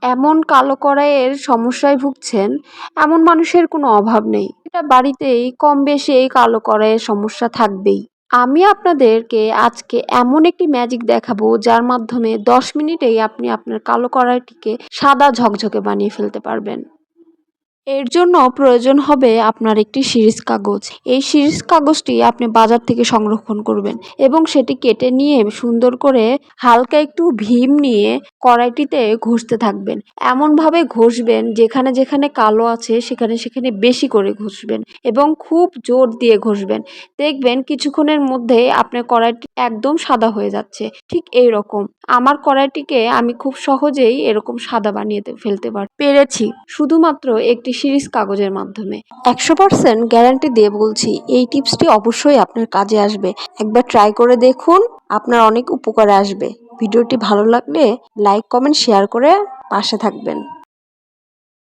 এমন কালো কড়াইয়ের সমস্যায় ভুগছেন, এমন মানুষের কোনো অভাব নেই। এটা বাড়িতেই কম বেশি এই কালো কড়াইয়ের সমস্যা থাকবেই। আমি আপনাদেরকে আজকে এমন একটি ম্যাজিক দেখাবো যার মাধ্যমে 10 মিনিটেই আপনি আপনার কালো কড়াইটিকে সাদা ঝকঝকে বানিয়ে ফেলতে পারবেন। এর জন্য প্রয়োজন হবে আপনার একটি শিরিষ কাগজ। এই শিরিষ কাগজটি আপনি বাজার থেকে সংরক্ষণ করবেন এবং সেটি কেটে নিয়ে সুন্দর করে হালকা একটু ভীম নিয়ে কড়াইটিতে ঘষতে থাকবেন। এমনভাবে ঘষবেন যেখানে যেখানে কালো আছে সেখানে সেখানে বেশি করে ঘষবেন এবং খুব জোর দিয়ে ঘষবেন। দেখবেন কিছুক্ষণের মধ্যেই আপনার কড়াইটি একদম সাদা হয়ে যাচ্ছে। ঠিক এই রকম আমার কড়াইটিকে আমি খুব সহজেই এরকম সাদা বানিয়ে ফেলতে পেরেছি শুধুমাত্র একটি শিরিষ কাগজের মাধ্যমে। 100% গ্যারান্টি দিয়ে বলছি এই টিপসটি অবশ্যই আপনার কাজে আসবে। একবার ট্রাই করে দেখুন, আপনার অনেক উপকারে আসবে। ভিডিওটি ভালো লাগলে লাইক, কমেন্ট, শেয়ার করে পাশে থাকবেন।